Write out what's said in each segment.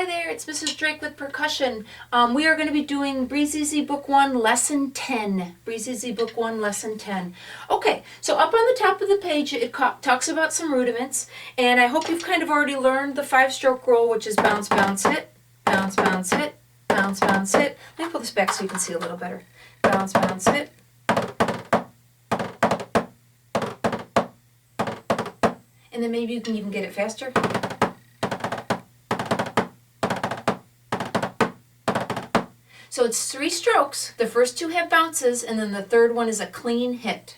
there, it's Mrs. Drake with percussion. We are going to be doing Breeze Easy Book 1, Lesson 10. Breeze Easy Book 1, Lesson 10. Okay, so up on the top of the page, it talks about some rudiments, and I hope you've kind of already learned the 5-stroke roll, which is bounce, bounce, hit, bounce, bounce, hit, bounce, bounce, hit. Let me pull this back so you can see a little better. Bounce, bounce, hit. And then maybe you can even get it faster. So it's 3 strokes. The first 2 have bounces, and then the third one is a clean hit.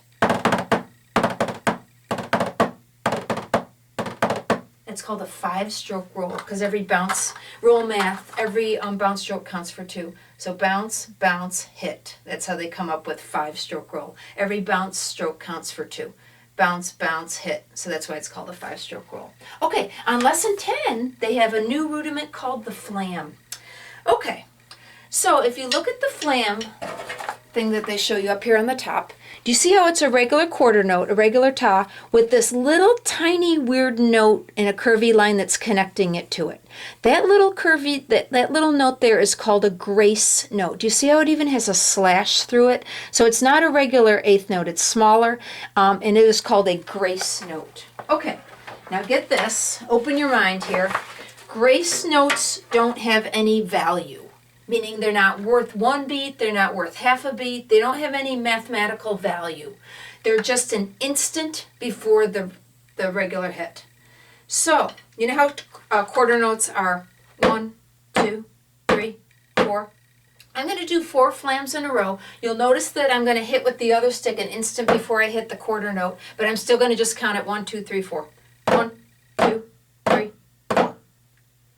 It's called a 5-stroke roll because every bounce, roll math, every bounce stroke counts for 2. So bounce, bounce, hit. That's how they come up with 5-stroke roll. Every bounce stroke counts for 2. Bounce, bounce, hit. So that's why it's called a 5-stroke roll. Okay, on lesson 10, they have a new rudiment called the Flam. Okay. So if you look at the Flam thing that they show you up here on the top, do you see how it's a regular quarter note, a regular ta, with this little tiny weird note in a curvy line that's connecting it to it? That little curvy, that little note there is called a grace note. Do you see how it even has a slash through it? So it's not a regular 8th note, it's smaller, and it is called a grace note. Okay, now get this, open your mind here. Grace notes don't have any value. Meaning they're not worth 1 beat, they're not worth half a beat, they don't have any mathematical value. They're just an instant before the regular hit. So, you know how quarter notes are 1, 2, 3, 4. I'm going to do 4 flams in a row. You'll notice that I'm going to hit with the other stick an instant before I hit the quarter note, but I'm still going to just count it 1, 2, 3, 4. 1, 2, 3, 4.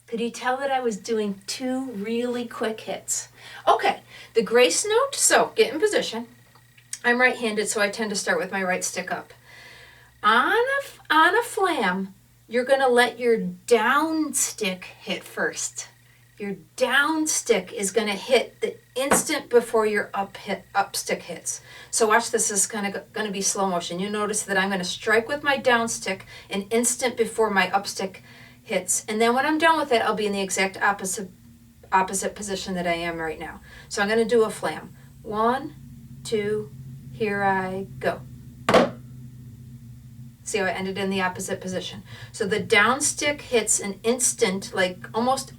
Could you tell that I was doing 2 really quick hits? Okay, the grace note, so get in position. I'm right-handed, so I tend to start with my right stick up. On a flam, you're going to let your down stick hit first. Your down stick is going to hit the instant before your up stick hits. So watch this, this is going to be slow motion. You notice that I'm going to strike with my down stick an instant before my up stick hits, and then when I'm done with it, I'll be in the exact opposite position that I am right now. So I'm going to do a flam. 1, 2, here I go. See how I ended in the opposite position. So the down stick hits an instant, like almost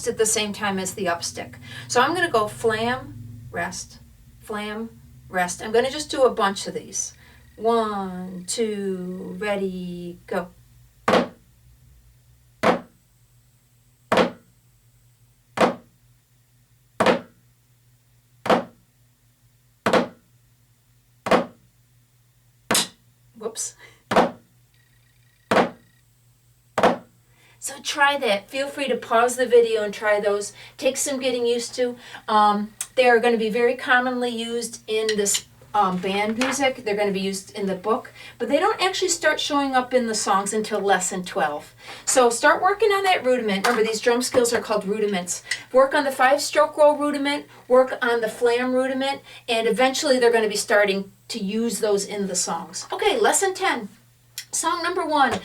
at the same time as the up stick. So I'm going to go flam, rest, flam, rest. I'm going to just do a bunch of these. 1, 2, ready, go. Whoops. So try that. Feel free to pause the video and try those. Take some getting used to. They are going to be very commonly used in this band music. They're going to be used in the book, but they don't actually start showing up in the songs until lesson 12. So start working on that rudiment. Remember, these drum skills are called rudiments. Work on the 5-stroke roll rudiment, work on the flam rudiment, and eventually they're going to be starting to use those in the songs. Okay, lesson 10. Song number 1.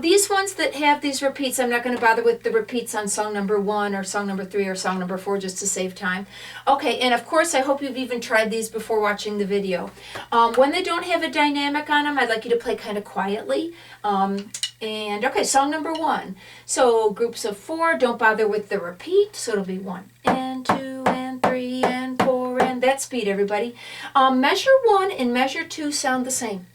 These ones that have these repeats, I'm not going to bother with the repeats on song number 1 or song number 3 or song number 4 just to save time. Okay, and of course I hope you've even tried these before watching the video. When they don't have a dynamic on them, I'd like you to play kind of quietly. And okay, song number 1. So groups of 4, don't bother with the repeat. So it'll be 1 and 2 and 3 and 4 and that speed, everybody. Measure 1 and measure 2 sound the same.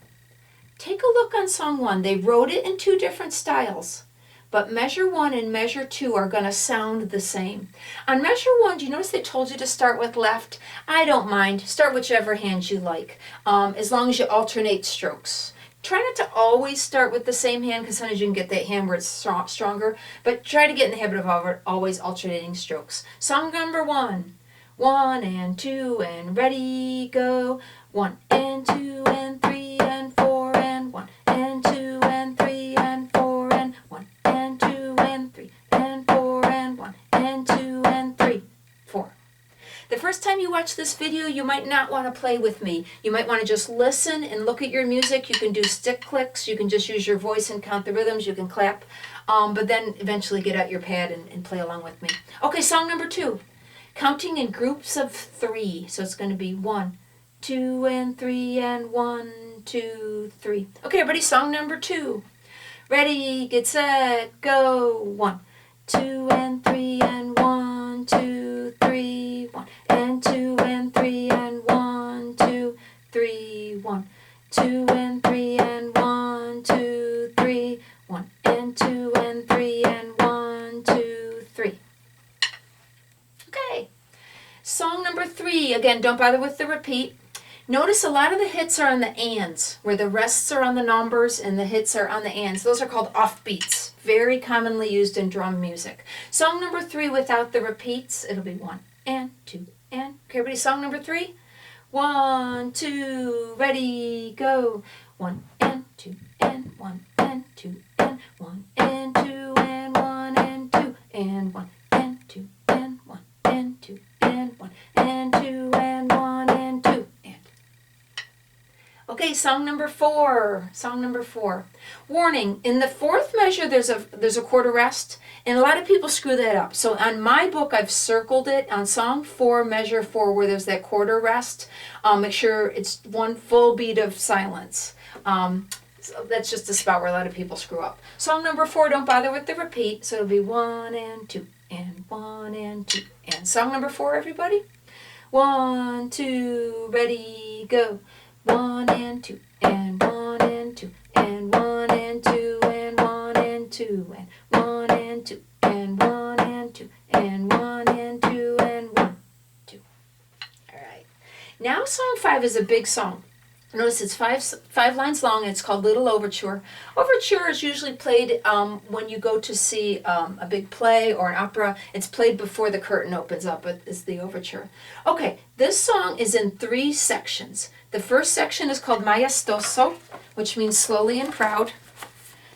Take a look on song 1. They wrote it in 2 different styles, but measure 1 and measure 2 are going to sound the same. On measure 1, do you notice they told you to start with left? I don't mind. Start whichever hand you like, as long as you alternate strokes. Try not to always start with the same hand because sometimes you can get that hand where it's stronger, but try to get in the habit of always alternating strokes. Song number 1. 1 and 2 and ready, go. 1 and 2 and 3 and 4 and 1 and 2 and 3 and 4 and 1 and 2 and 3 and 4 and 1 and 2 and 3, 4. The first first time you watch this video, you might not want to play with me. You might want to just listen and look at your music. You can do stick clicks. You can just use your voice and count the rhythms. You can clap. But then eventually get out your pad and play along with me. Okay, song number 2. Counting in groups of 3. So it's going to be 1, 2, and 3, and 1, 2, 3. Okay, everybody, song number 2. Ready, get set, go. 1, 2, and 3, and 1, 2, 3, 1, and 2, and 3, and 1, 2, 3, 1, 2, and 3, and 1, 2, 3, 1, and 2, and 3, and 1, 2, 3. Okay. Song number 3. Again, don't bother with the repeat. Notice a lot of the hits are on the ands, where the rests are on the numbers and the hits are on the ands. Those are called offbeats, very commonly used in drum music. Song number 3 without the repeats, it'll be 1 and 2 and. Okay, everybody, song number 3. 1, 2, ready, go. 1 and 2 and 1 and 2 and 1 and 2 and 1 and 2 and 1 and 2 and 1 and 2 and 1 and 2 and 1 and 2 and. Okay, song number 4. Song number 4. Warning, in the 4th measure there's a quarter rest, and a lot of people screw that up. So on my book I've circled it on song 4, measure 4, where there's that quarter rest. Make sure it's one full beat of silence. So that's just a spot where a lot of people screw up. Song number 4, don't bother with the repeat, so it'll be 1 and 2 and 1 and 2 and. Song number 4, everybody. 1, 2, ready, go. 1 and 2 and 1 and 2 and 1 and 2 and 1 and 2 and 1 and 2 and 1 and 2 and 1 and 2 and 1, 2. All right. Now song 5 is a big song. Notice it's five lines long, and it's called Little Overture. Overture is usually played when you go to see a big play or an opera. It's played before the curtain opens up. It's the overture. Okay, this song is in 3 sections. The first section is called Maestoso, which means slowly and proud.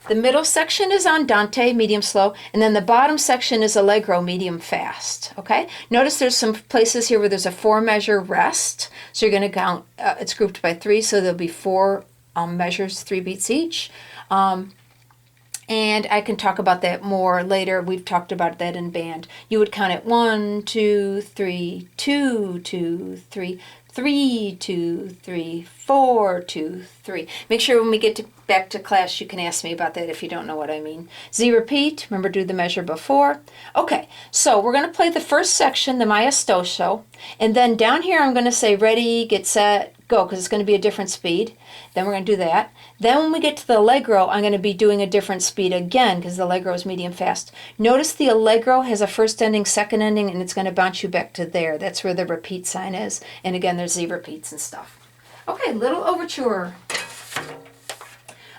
The middle section is Andante, medium slow, and then the bottom section is Allegro, medium fast. Okay? Notice there's some places here where there's a 4-measure rest. So you're going to count, it's grouped by 3, so there'll be 4 measures, 3 beats each. And I can talk about that more later. We've talked about that in band. You would count it 1, 2, 3, 2, 2, 3, 3, 2, 3, 4, 2, 3. Make sure when we get back to class you can ask me about that if you don't know what I mean. Z repeat, remember do the measure before. Okay, so we're going to play the first section, the Maestoso, and then down here I'm going to say ready, get set, go, because it's going to be a different speed. Then we're going to do that. Then when we get to the Allegro, I'm going to be doing a different speed again, because the Allegro is medium fast. Notice the Allegro has a first ending, second ending, and it's going to bounce you back to there. That's where the repeat sign is. And again, there's Z repeats and stuff. Okay, Little Overture.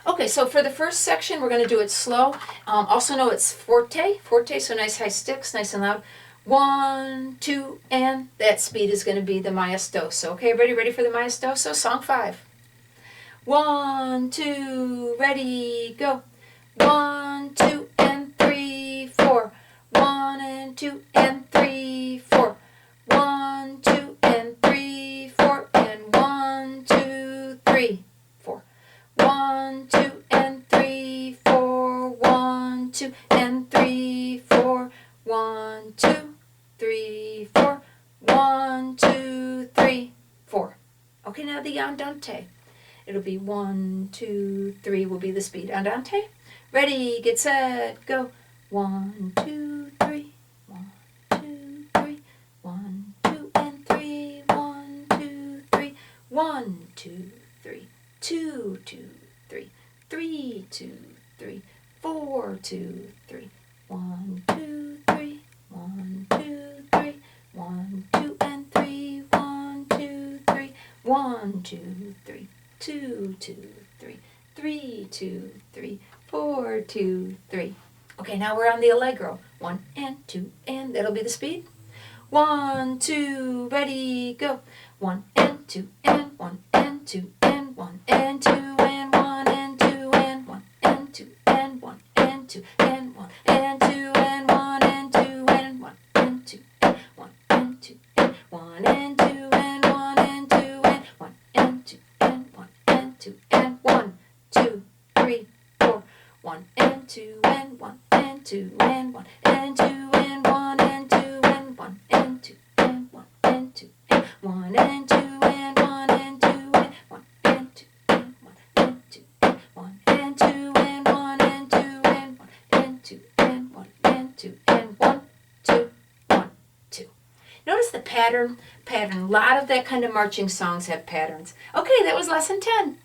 Okay, so for the first section, we're going to do it slow. Also know it's forte, so nice high sticks, nice and loud. 1, 2, and that speed is going to be the Maestoso. Okay, ready for the Maestoso? Song 5. 1, 2, ready, go. 1, 2, and 3, 4. 1 and 2 and 3, 4. 1, 2, and 3, 4. And 1, 2, 3, 4. 1, 2, and 3, 4. 1, 2, and 3, 4. 1, 2, 3, 4. 1, 2, 3, 4. Okay, now the Andante. It'll be 1, 2, 3 will be the speed. Andante. Ready, get set, go. 1, 2, 3. 1, 2, 3. 1, 2, and 3. 1, 2, 3. 1, 2, 3. 2, 2, 3. 3, 2, 3. 4, 2, 3. 1, 2, 3. 1, 2, 3. 1, 2, and 3. 1, 2, 3. 1, 2, 3. 2, 2, 3. 3, 2, 3. 4, 2, 3. Okay, now we're on the Allegro. 1 and 2 and that'll be the speed. 1, 2, ready, go. 1 and 2 and 1 and 2 and 1 and 2 and 1 and 2 and 1 and 2 and 1 and 2 and 1 and 2 and 1 and 2 and 1 and 2 and 1 and 2 and 1 and 2 and 1 and 2 and 1 and 2 and 1 and 2 and 1 and 2 and 1 and 2 and 1 and 2 and 1 and 2 and 1 and 2 and 1 and 2 and 1 and 2 and 1 and 2 and 1 and 2 and 1 2 1 2. Notice the pattern. A lot of that kind of marching songs have patterns. Okay, that was lesson 10.